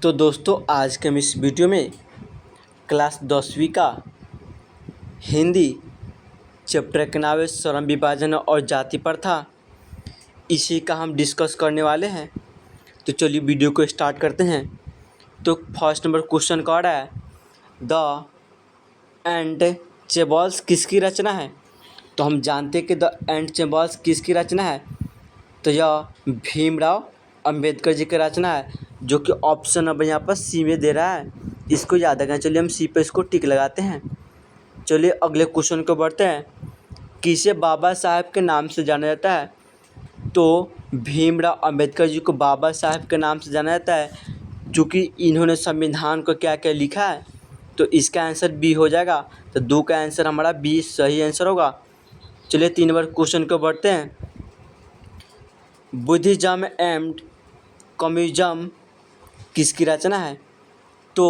तो दोस्तों आज के हम इस वीडियो में क्लास 10वीं का हिंदी चैप्टर के नाम है श्रम विभाजन और जाति प्रथा, इसी का हम डिस्कस करने वाले हैं। तो चलिए वीडियो को स्टार्ट करते हैं। तो फर्स्ट नंबर क्वेश्चन का रहा है द एंड चेबल्स किसकी रचना है। तो हम जानते हैं कि द एंड चेबल्स किसकी रचना है, तो यह भीमराव अंबेडकर जी की रचना है, जो कि ऑप्शन अब यहाँ पर सी में दे रहा है। इसको याद रखना। चलिए हम सी पे इसको टिक लगाते हैं। चलिए अगले क्वेश्चन को बढ़ते हैं। किसे बाबा साहब के नाम से जाना जाता है। तो भीमराव अंबेडकर जी को बाबा साहब के नाम से जाना जाता है क्योंकि इन्होंने संविधान को क्या क्या लिखा है। तो इसका आंसर बी हो जाएगा। तो 2 का आंसर हमारा बी सही आंसर होगा। चलिए 3 नंबर क्वेश्चन को बढ़ते हैं। बुद्धिज्म एंड कम्युनिज्म किसकी रचना है। तो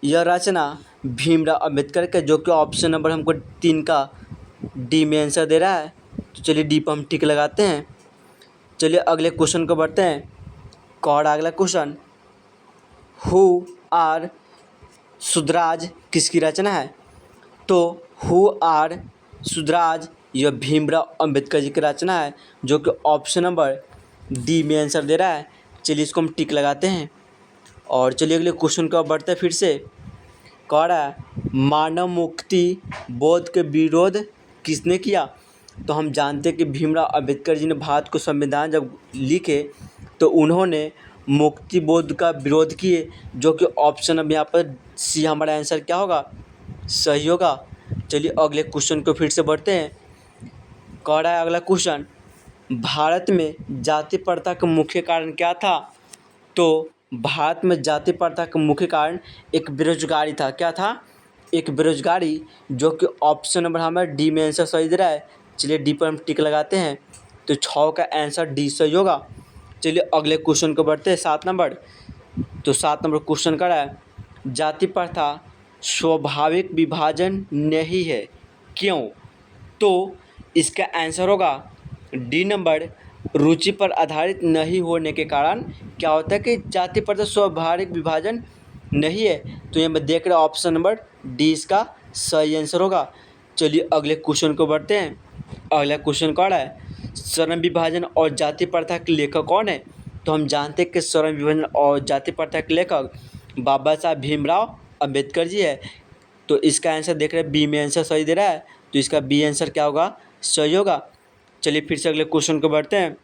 यह रचना भीमराव अंबेडकर का, जो कि ऑप्शन नंबर हमको 3 का डी में आंसर दे रहा है। तो चलिए डी पर हम टिक लगाते हैं। चलिए अगले क्वेश्चन को बढ़ते हैं। और अगला क्वेश्चन हु आर सुधराज किसकी रचना है। तो हु आर सुधराज यह भीमराव अंबेडकर जी की रचना है, जो कि ऑप्शन नंबर डी में आंसर दे रहा है। चलिए इसको हम टिक लगाते हैं। और चलिए अगले क्वेश्चन को बढ़ते हैं फिर से। कह रहा है मानव मुक्ति बोध के विरोध किसने किया। तो हम जानते हैं कि भीमराव अंबेडकर जी ने भारत को संविधान जब लिखे तो उन्होंने मुक्ति बोध का विरोध किए, जो कि ऑप्शन अब यहाँ पर सी हमारा आंसर क्या होगा, सही होगा। चलिए अगले क्वेश्चन को फिर से बढ़ते हैं। कह रहा है अगला क्वेश्चन भारत में जाति प्रथा का मुख्य कारण क्या था। तो भारत में जाति प्रथा का मुख्य कारण एक बेरोजगारी था। क्या था, एक बेरोजगारी, जो कि ऑप्शन नंबर हमारा डी में आंसर सही दे रहा है। चलिए डी पर हम टिक लगाते हैं। तो 6 का आंसर डी सही होगा। चलिए अगले क्वेश्चन को बढ़ते हैं 7 नंबर। तो 7 नंबर क्वेश्चन का है जाति प्रथा स्वाभाविक विभाजन नहीं है क्यों। तो इसका आंसर होगा डी नंबर रुचि पर आधारित नहीं होने के कारण क्या होता है कि जाति प्रथा स्वाभाविक विभाजन नहीं है। तो ये मैं देख रहा ऑप्शन नंबर डी इसका सही आंसर होगा। चलिए अगले क्वेश्चन को बढ़ते हैं। अगला क्वेश्चन कौन है श्रम विभाजन और जाति प्रथा के लेखक कौन है। तो हम जानते हैं कि श्रम विभाजन और जाति प्रथा के लेखक बाबा साहब भीमराव अंबेडकर जी है। तो इसका आंसर देख रहे हैं बी में आंसर सही दे रहा है। तो इसका बी आंसर क्या होगा, सही होगा। चलिए फिर से अगले क्वेश्चन को बढ़ते हैं।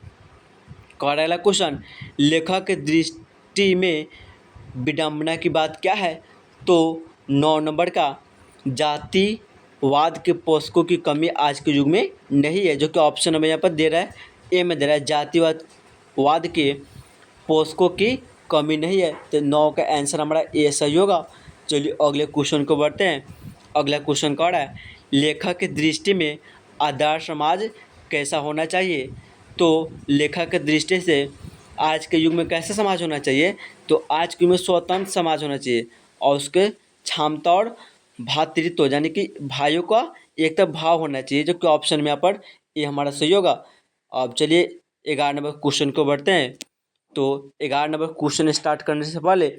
अगला क्वेश्चन लेखक की दृष्टि में विडंबना की बात क्या है। तो 9 नंबर का जातिवाद के पोषकों की कमी आज के युग में नहीं है, जो कि ऑप्शन हमें यहाँ पर दे रहा है, ए में दे रहा है जातिवाद के पोषकों की कमी नहीं है। तो 9 का आंसर हमारा ए सही होगा। चलिए अगले क्वेश्चन को बढ़ते हैं। अगला क्वेश्चन कह रहा है लेखक की दृष्टि में आदर्श समाज कैसा होना चाहिए। तो लेखक की दृष्टि से आज के युग में कैसा समाज होना चाहिए। तो आज के युग में स्वतंत्र समाज होना चाहिए और उसके क्षमता और भ्रातृत्व यानी कि भाइयों का एकता भाव होना चाहिए, जो कि ऑप्शन में यहाँ पर ये हमारा सही होगा। अब चलिए 11 नंबर क्वेश्चन को बढ़ते हैं। तो 11 नंबर क्वेश्चन स्टार्ट करने से पहले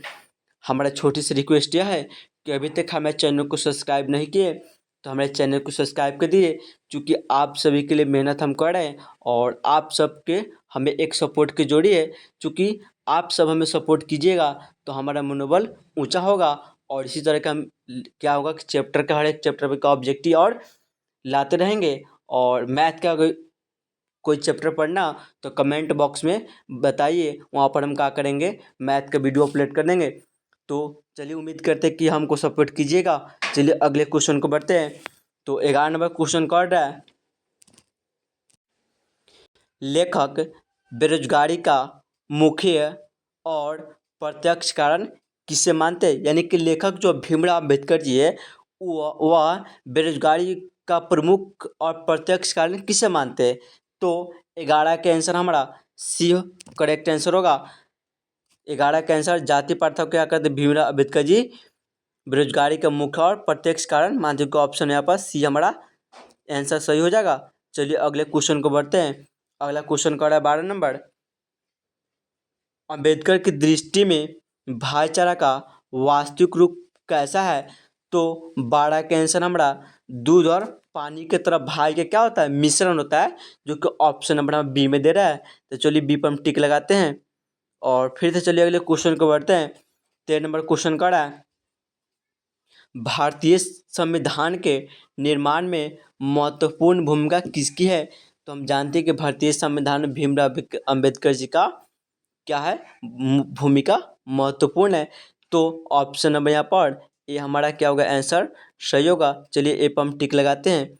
हमारा छोटी सी रिक्वेस्ट यह है कि अभी तक हमारे चैनल को सब्सक्राइब नहीं किए तो हमारे चैनल को सब्सक्राइब कर दीजिए, क्योंकि आप सभी के लिए मेहनत हम कर रहे हैं और आप सबके हमें एक सपोर्ट की जरूरी है। क्योंकि आप सब हमें सपोर्ट कीजिएगा तो हमारा मनोबल ऊंचा होगा और इसी तरह का हम क्या होगा कि चैप्टर का हर एक चैप्टर का ऑब्जेक्टिव और लाते रहेंगे। और मैथ का कोई चैप्टर पढ़ना तो कमेंट बॉक्स में बताइए, वहाँ पर हम क्या करेंगे मैथ का वीडियो अपलोड कर देंगे। तो चलिए उम्मीद करते हैं कि हमको सपोर्ट कीजिएगा। चलिए अगले क्वेश्चन को बढ़ते हैं। तो 11 नंबर क्वेश्चन कर रहा है लेखक बेरोजगारी का मुख्य और प्रत्यक्ष कारण किसे मानते हैं। यानी कि लेखक जो भीमराव अंबेडकर जी है वह बेरोजगारी का प्रमुख और प्रत्यक्ष कारण किसे मानते हैं। तो 11 के आंसर हमारा सी करेक्ट आंसर होगा। 11 का आंसर जाति प्रथा को क्या करते भीमराव अंबेडकर जी बेरोजगारी का मुख्य और प्रत्यक्ष कारण मानते का ऑप्शन यहाँ पर सी हमारा आंसर सही हो जाएगा। चलिए अगले क्वेश्चन को बढ़ते हैं। अगला क्वेश्चन का 12 नंबर अंबेडकर की दृष्टि में भाईचारा का वास्तविक रूप कैसा है? तो 12 का आंसर हमारा दूध और पानी के तरफ भाई के क्या होता है? मिश्रण होता है, जो कि ऑप्शन नंबर हमें बी में दे रहा है। तो चलिए बी पर हम टिक लगाते हैं और फिर से चलिए अगले क्वेश्चन को बढ़ते हैं। 13 नंबर क्वेश्चन का है, भारतीय संविधान के निर्माण में महत्वपूर्ण भूमिका किसकी है? तो हम जानते हैं कि भारतीय संविधान में भीमराव अंबेडकर जी का क्या है? भूमिका महत्वपूर्ण है। तो ऑप्शन नंबर यहाँ पर ये हमारा क्या होगा? आंसर सही होगा। चलिए ए पर हम टिक लगाते हैं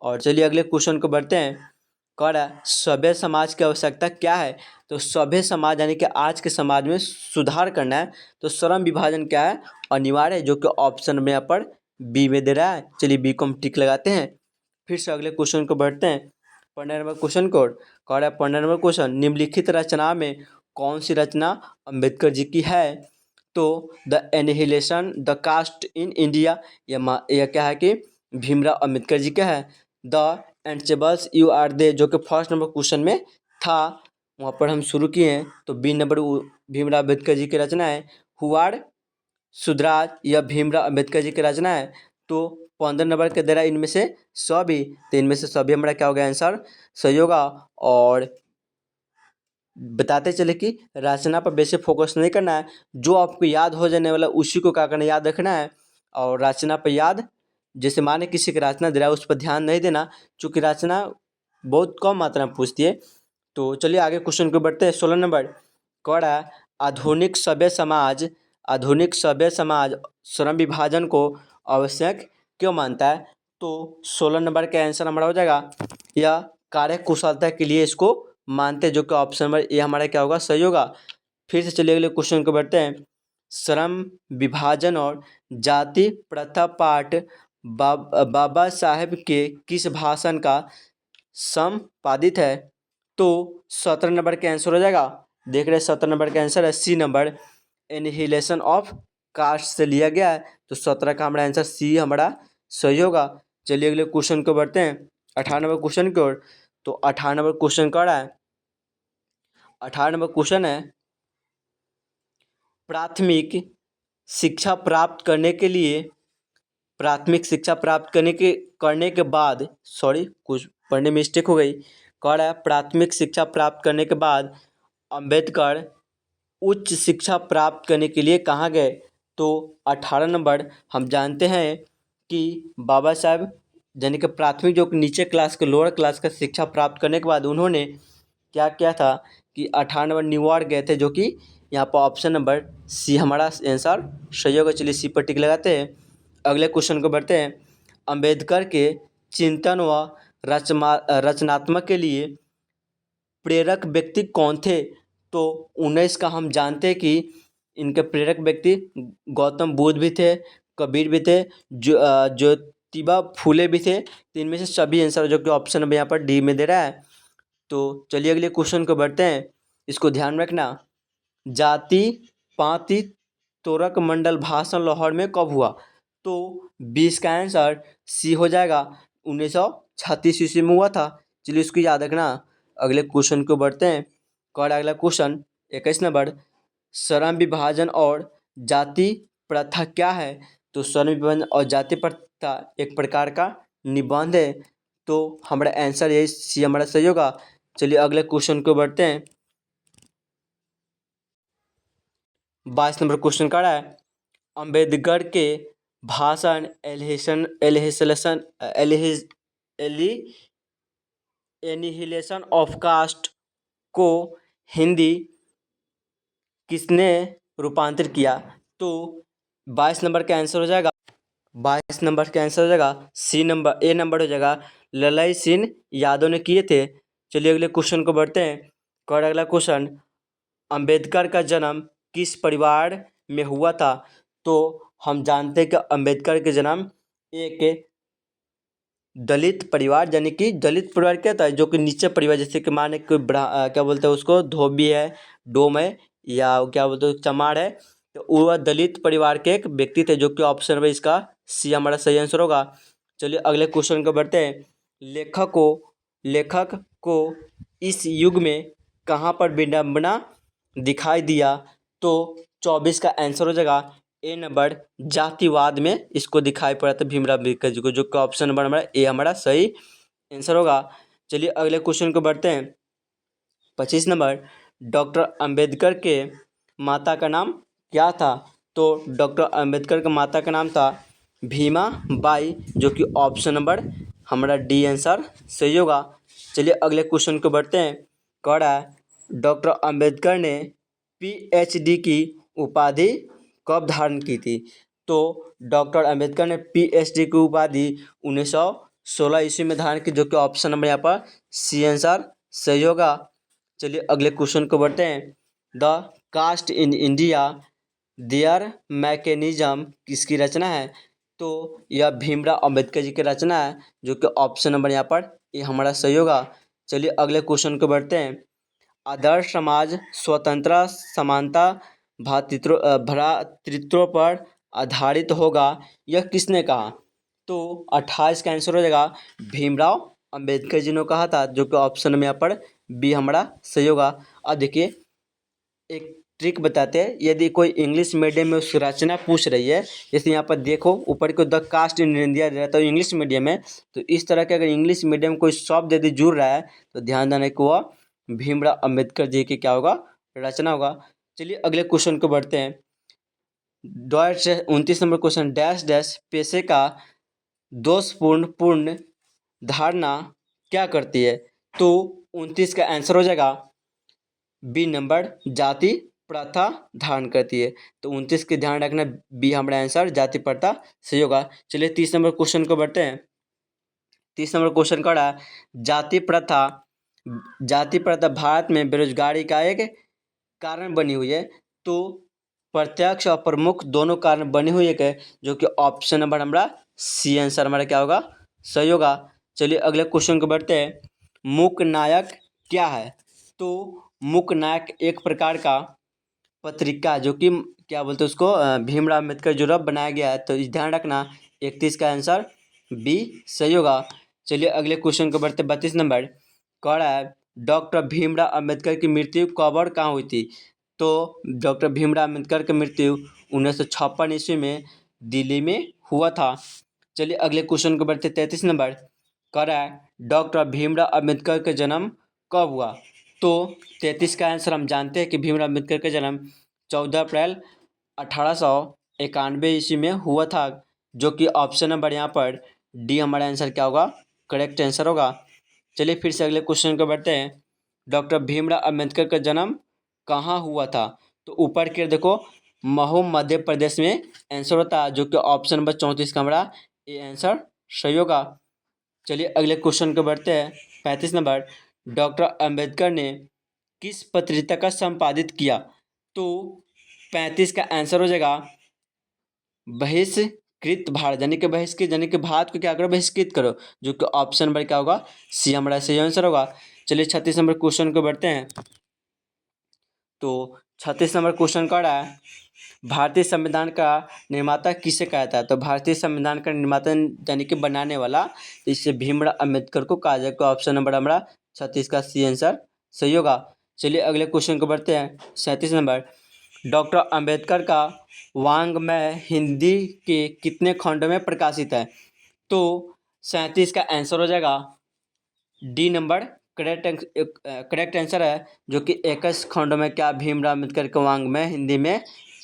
और चलिए अगले क्वेश्चन को बढ़ते हैं। कह रहा है सभ्य समाज की आवश्यकता क्या है? तो सभ्य समाज यानी कि आज के समाज में सुधार करना है, तो श्रम विभाजन क्या है? अनिवार्य है, जो कि ऑप्शन में यहाँ पर बी में दे रहा है। चलिए बी को हम टिक लगाते हैं। फिर से अगले क्वेश्चन को बढ़ते हैं। 15 नंबर क्वेश्चन को कह रहा है 15 नंबर क्वेश्चन, निम्नलिखित रचना में कौन सी रचना अंबेडकर जी की है? तो the annihilation the caste in India, यह क्या है कि भीमराव अंबेडकर जी का है। The untouchables you are they, जो कि फर्स्ट नंबर क्वेश्चन में था, वहाँ पर हम शुरू किए हैं। तो बी नंबर भीमराव अम्बेडकर जी की रचना है। हुआर सुधराज, यह भीमराव अम्बेडकर जी की रचना है। तो 15 नंबर के दे रहा है इनमें से सभी, तो इनमें से सभी हमारा क्या होगा? आंसर सही होगा। और बताते चले कि रचना पर बेसिक फोकस नहीं करना है, जो आपको याद हो जाने वाला उसी को क्या करना है? याद रखना है। और रचना पर याद, जैसे माने किसी की रचना दे रहा है उस पर ध्यान नहीं देना, चूँकि रचना बहुत कम मात्रा में पूछती है। तो चलिए आगे क्वेश्चन को बढ़ते हैं। 16 नंबर कह रहा है आधुनिक सभ्य समाज श्रम विभाजन को आवश्यक क्यों मानता है? तो 16 नंबर का आंसर हमारा हो जाएगा, यह कार्य कुशलता के लिए इसको मानते हैं, जो कि ऑप्शन नंबर ए हमारा क्या होगा? सही होगा। फिर से चलिए अगले क्वेश्चन को बढ़ते हैं। श्रम विभाजन और जाति प्रथा पाठ बाबा साहेब के किस भाषण का संपादित है? तो 17 नंबर का आंसर हो जाएगा। देख रहे हैं 17 नंबर का आंसर है C number, annihilation of caste से लिया गया है। तो 17 का हमारा आंसर सी हमारा सही होगा। चलिए अगले क्वेश्चन को बढ़ते हैं। 18 नंबर क्वेश्चन की ओर। तो 18 नंबर क्वेश्चन क्या है? 18 नंबर क्वेश्चन है, प्राथमिक शिक्षा प्राप्त करने के लिए करने के बाद, सॉरी कुछ पढ़ने में मिस्टेक हो गई। कह रहा है प्राथमिक शिक्षा प्राप्त करने के बाद अंबेडकर उच्च शिक्षा प्राप्त करने के लिए कहाँ गए? तो 18 नंबर हम जानते हैं कि बाबा साहब यानी कि प्राथमिक जो नीचे क्लास के लोअर क्लास का शिक्षा प्राप्त करने के बाद उन्होंने क्या किया था कि 18 नंबर न्यूयॉर्क गए थे, जो कि यहाँ पर ऑप्शन नंबर सी हमारा आंसर सही होगा। चलिए सी पर टिक लगाते हैं। अगले क्वेश्चन को बढ़ते हैं। अंबेडकर के चिंतन व रचनात्मक के लिए प्रेरक व्यक्ति कौन थे? तो 19 का हम जानते हैं कि इनके प्रेरक व्यक्ति गौतम बुद्ध भी थे, कबीर भी थे, ज्योतिबा फूले भी थे। तो इनमें से सभी आंसर, जो कि ऑप्शन नंबर यहाँ पर डी में दे रहा है। तो चलिए अगले क्वेश्चन को बढ़ते हैं। इसको ध्यान में रखना। जाति पाति तोरक मंडल भाषण लाहौर में कब हुआ? तो 20 का आंसर सी हो जाएगा। 1936 ईस्वी में हुआ था। चलिए इसको याद रखना। अगले क्वेश्चन को बढ़ते हैं। कौन अगला क्वेश्चन 21 नंबर, श्रम विभाजन और जाति प्रथा क्या है? तो श्रम विभाजन और जाति प्रथा एक प्रकार का निबंध है। तो हमारा आंसर यही सी हमारा सही होगा। चलिए अगले क्वेश्चन को बढ़ते हैं। 22 नंबर क्वेश्चन का रहा है, अंबेडकर के भाषण एनिहिलेशन ऑफ कास्ट को हिंदी किसने रूपांतरित किया? तो 22 नंबर का आंसर हो जाएगा, 22 नंबर का आंसर हो जाएगा सी नंबर, ए नंबर हो जाएगा, ललाई सिंह यादव ने किए थे। चलिए अगले क्वेश्चन को बढ़ते हैं। और अगला क्वेश्चन, अंबेडकर का जन्म किस परिवार में हुआ था? तो हम जानते हैं कि अंबेडकर के जन्म एक दलित परिवार, यानी कि दलित परिवार क्या था? जो कि नीचे परिवार, जैसे कि माने कोई क्या बोलते हैं उसको, धोबी है, डोम है, या क्या बोलते हैं चमार है। तो वह दलित परिवार के एक व्यक्ति थे, जो कि ऑप्शन में इसका सी हमारा सही आंसर होगा। चलिए अगले क्वेश्चन को बढ़ते हैं। लेखक को इस युग में कहाँ पर विडंबना दिखाई दिया? तो 24 का आंसर हो जाएगा ए नंबर, जातिवाद में इसको दिखाई पड़ा था भीमराव अम्बेडकर जी को, जो कि ऑप्शन नंबर हमारा ए हमारा सही आंसर होगा। चलिए अगले क्वेश्चन को बढ़ते हैं। 25 नंबर, डॉक्टर अंबेडकर के माता का नाम क्या था? तो डॉक्टर अंबेडकर का माता का नाम था भीमा बाई, जो कि ऑप्शन नंबर हमारा डी आंसर सही होगा। चलिए अगले क्वेश्चन को बढ़ते हैं। कह रहा है डॉक्टर अंबेडकर ने पीएचडी की उपाधि कब धारण की थी? तो डॉक्टर अंबेडकर ने पीएचडी की उपाधि 1916 ईस्वी में धारण की, जो कि ऑप्शन नंबर यहाँ पर सी आंसर सही होगा। चलिए अगले क्वेश्चन को बढ़ते हैं। The caste in India their mechanism किसकी रचना है? तो यह भीमराव अंबेडकर जी की रचना है, जो कि ऑप्शन नंबर यहाँ पर ये हमारा सही होगा। चलिए अगले क्वेश्चन को बढ़ते हैं। आदर्श समाज स्वतंत्रता, समानता, भ्रातृत्व पर आधारित होगा, यह किसने कहा? तो 28 का आंसर हो जाएगा भीमराव अंबेडकर जी ने कहा था, जो कि ऑप्शन में यहाँ पर बी हमारा सही होगा। अब देखिए एक ट्रिक बताते हैं। यदि कोई इंग्लिश मीडियम में उसकी रचना पूछ रही है, जैसे यहाँ पर देखो ऊपर को द कास्ट इन इंडिया रहता है इंग्लिश मीडियम में, तो इस तरह के अगर इंग्लिश मीडियम कोई शब्द यदि जुड़ रहा है तो ध्यान देना कि वह भीमराव अंबेडकर जी की क्या होगा, रचना होगा। चलिए अगले क्वेश्चन को बढ़ते हैं। 29 नंबर क्वेश्चन, डैश डैश पेशे का दोषपूर्ण पूर्ण धारणा क्या करती है? तो 29 का आंसर हो जाएगा बी नंबर, जाति प्रथा धारण करती है। तो 29 के ध्यान रखना, बी हमारा आंसर जाति प्रथा सही होगा। चलिए 30 नंबर क्वेश्चन को बढ़ते हैं। 30 नंबर क्वेश्चन का है जाति प्रथा भारत में बेरोजगारी का एक कारण बनी हुई है। तो प्रत्यक्ष और प्रमुख दोनों कारण बनी हुई है, जो कि ऑप्शन नंबर हमारा सी आंसर हमारा क्या होगा, सही होगा। चलिए अगले क्वेश्चन को बढ़ते हैं। मूक नायक क्या है? तो मूक नायक एक प्रकार का पत्रिका, जो कि क्या बोलते हैं उसको, भीमराव अम्बेडकर जो रब बनाया गया है। तो इस ध्यान रखना 31 का आंसर बी सही होगा। चलिए अगले क्वेश्चन को बढ़ते 32 नंबर। कह रहा है डॉक्टर भीमराव अम्बेडकर की मृत्यु कब और कहाँ हुई थी? तो डॉक्टर भीमराव अम्बेडकर की मृत्यु 1956 ईस्वी में दिल्ली में हुआ था। चलिए अगले क्वेश्चन को बढ़ते 33 नंबर। कह रहा है डॉक्टर भीमराव अम्बेडकर का जन्म कब हुआ? तो 33 का आंसर हम जानते हैं कि भीमराव अम्बेडकर का जन्म 14 अप्रैल 1891 ईस्वी में हुआ था, जो कि ऑप्शन नंबर यहाँ पर डी हमारा आंसर क्या होगा, करेक्ट आंसर होगा। चलिए फिर से अगले क्वेश्चन को बढ़ते हैं। डॉक्टर भीमराव अम्बेडकर का जन्म कहाँ हुआ था? तो ऊपर के देखो महू मध्य प्रदेश में आंसर होता है, जो कि ऑप्शन नंबर 34 का हमारा ये आंसर सही होगा। चलिए अगले क्वेश्चन को बढ़ते हैं। 35 नंबर। डॉक्टर अंबेडकर ने किस पत्रिका का संपादित किया? तो 35 का आंसर हो जाएगा बहिष्कृत भारत, यानी कि बहिष्कृत यानी कि भारत को क्या करो, बहिष्कृत करो, जो कि ऑप्शन नंबर क्या होगा, सी हमारा सही आंसर होगा। चलिए 36 नंबर क्वेश्चन को बढ़ते हैं। तो 36 नंबर क्वेश्चन कर रहा है भारतीय संविधान का निर्माता किसे कहता है? तो भारतीय संविधान का निर्माता यानी कि बनाने वाला, इससे भीमराव अम्बेडकर को कहा जाएगा। ऑप्शन नंबर हमारा 36 का सी आंसर सही होगा। चलिए अगले क्वेश्चन को बढ़ते हैं। 37 नंबर। डॉक्टर अम्बेडकर का वाङ्मय हिंदी के कितने खंडों में प्रकाशित है? तो 37 का आंसर हो जाएगा डी नंबर, करेक्ट आंसर है, जो कि 21 खंडों में क्या भीमराव अम्बेडकर का वाङ्मय हिंदी में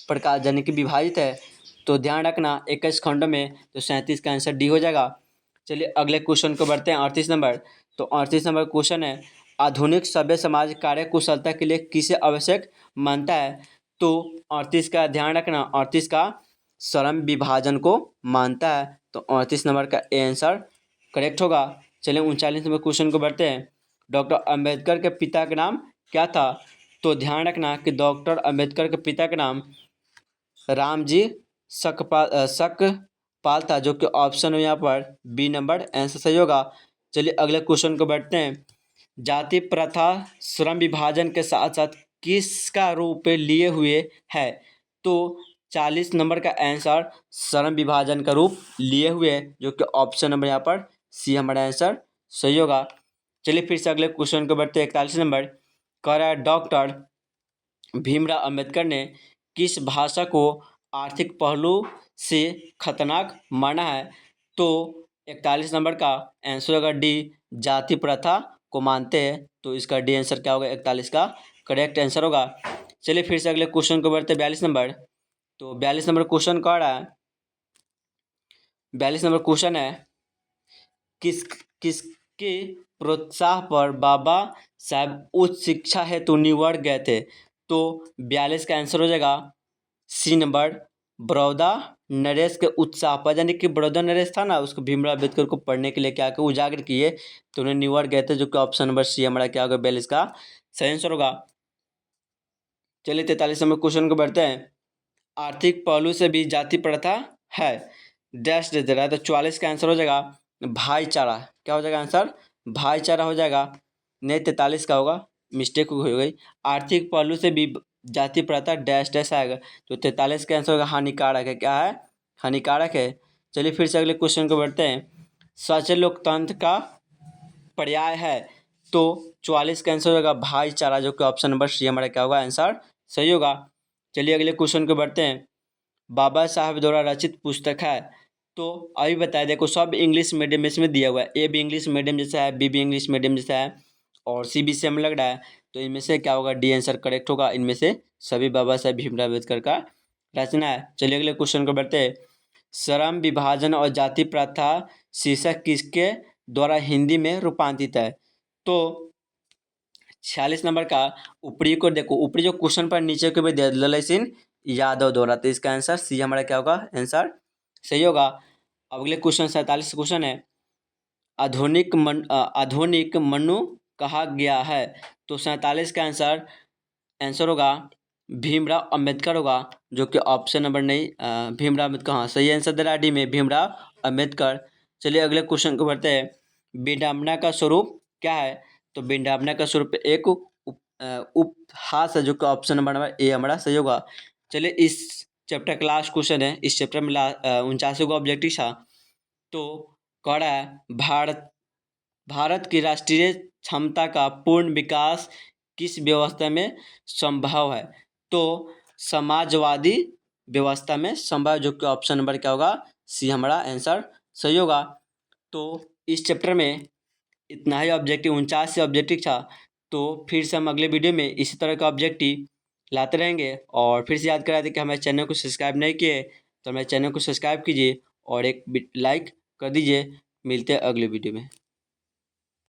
प्रकाश यानी कि विभाजित है। तो ध्यान रखना 21 खंडों में, तो 37 का आंसर डी हो जाएगा। चलिए अगले क्वेश्चन को बढ़ते हैं। 38 नंबर। तो 38 नंबर क्वेश्चन है आधुनिक सभ्य समाज कार्य कुशलता के लिए किसे आवश्यक मानता है? तो 38 का ध्यान रखना, 38 का श्रम विभाजन को मानता है। तो 38 नंबर का ए आंसर करेक्ट होगा। चलिए 39 नंबर क्वेश्चन को बढ़ते हैं। डॉक्टर अम्बेडकर के पिता का नाम क्या था? तो ध्यान रखना कि डॉक्टर अम्बेडकर के पिता का नाम रामजी सकपाल था, जो कि ऑप्शन में यहाँ पर बी नंबर आंसर सही होगा। चलिए अगले क्वेश्चन को बढ़ते हैं। जाति प्रथा श्रम विभाजन के साथ साथ किसका रूप लिए हुए है? तो 40 नंबर का आंसर श्रम विभाजन का रूप लिए हुए है, जो कि ऑप्शन नंबर यहाँ पर सी हमारा आंसर सही होगा। चलिए फिर से अगले क्वेश्चन को बढ़ते हैं। 41 नंबर। कह रहा है डॉक्टर भीमराव अम्बेडकर ने किस भाषा को आर्थिक पहलू से खतरनाक माना है? तो 41 नंबर का आंसर होगा डी, जाति प्रथा को मानते हैं। तो इसका डी आंसर क्या होगा? 41 का करेक्ट आंसर होगा। चलिए फिर से अगले क्वेश्चन को बढ़ते हैं 42 नंबर। तो 42 नंबर क्वेश्चन कह रहा है, 42 नंबर क्वेश्चन है, किसके प्रोत्साहन पर बाबा साहब उच्च शिक्षा हेतु न्यूयॉर्क गए थे? तो 42 का आंसर हो जाएगा सी नंबर, बड़ौदा नरेश के उत्साह पर, यानी कि बड़ौदा नरेश था ना, उसको भीमराव अम्बेडकर को पढ़ने के लिए क्या किया, उजागर किए, तो उन्हें न्यूयॉर्क गए थे, जो कि ऑप्शन नंबर सी हमारा क्या होगा? 42 का सही आंसर होगा। चलिए 43 नंबर क्वेश्चन को बढ़ते हैं। आर्थिक पहलू से भी जाति प्रथा है, डैश दे रहा है, तो 44 का आंसर हो जाएगा भाईचारा। क्या हो जाएगा आंसर? भाईचारा हो जाएगा, नहीं 43 का होगा, मिस्टेक हो गई। आर्थिक पहलू से भी जाति प्रथा डैश डैश आएगा, तो 43 का आंसर होगा हानिकारक है। क्या है? हानिकारक है। चलिए फिर से अगले क्वेश्चन को बढ़ते हैं। सचल लोकतंत्र का पर्याय है, तो 44 का आंसर होगा भाईचारा, जो कि ऑप्शन नंबर सी हमारा क्या होगा? आंसर सही होगा। चलिए अगले क्वेश्चन को बढ़ते हैं। बाबा साहब द्वारा रचित पुस्तक है, तो अभी बताया, देखो सब इंग्लिश मीडियम में इसमें दिया हुआ है, ए भी इंग्लिश मीडियम जैसा है, बी भी इंग्लिश मीडियम जैसा है, और सी भी सेम लग रहा है, तो इनमें से क्या होगा? डी आंसर करेक्ट होगा। इनमें से सभी बाबा साहब भीमराव अम्बेडकर का रचना है। चलिए अगले क्वेश्चन को बढ़ते हैं। श्रम विभाजन और जाति प्रथा शीर्षक किसके द्वारा हिंदी में रूपांतरित है? तो 46 नंबर का ऊपरी को देखो, ऊपरी जो क्वेश्चन पर नीचे को भी दे, ललित सिंह यादव द्वारा, तो इसका आंसर सी हमारा क्या होगा? आंसर सही होगा। अब अगले क्वेश्चन 47 क्वेश्चन है, आधुनिक मनु कहा गया है? तो 47 का आंसर होगा भीमराव अम्बेडकर होगा, जो कि ऑप्शन नंबर नहीं, भीमराव अम्बेडकर, हाँ सही आंसर दे रहा है डी में, भीमराव अम्बेडकर। चलिए अगले क्वेश्चन को बढ़ते हैं। विडंबना का स्वरूप क्या है? तो विडंबना का स्वरूप एक उपहास है, जो कि ऑप्शन नंबर ए हमारा सही होगा। चलिए इस चैप्टर का लास्ट क्वेश्चन है, इस चैप्टर में 49 ऑब्जेक्टिव था, तो कह रहा है भारत की राष्ट्रीय क्षमता का पूर्ण विकास किस व्यवस्था में संभव है? तो समाजवादी व्यवस्था में संभव, जो कि ऑप्शन नंबर क्या होगा? सी हमारा आंसर सही होगा। तो इस चैप्टर में इतना ही ऑब्जेक्टिव, 49 ऑब्जेक्टिव था। तो फिर से हम अगले वीडियो में इसी तरह का ऑब्जेक्टिव लाते रहेंगे। और फिर से याद करा दें कि हमारे चैनल को सब्सक्राइब नहीं किए तो हमारे चैनल को सब्सक्राइब कीजिए और एक लाइक कर दीजिए। मिलते हैं अगले वीडियो में।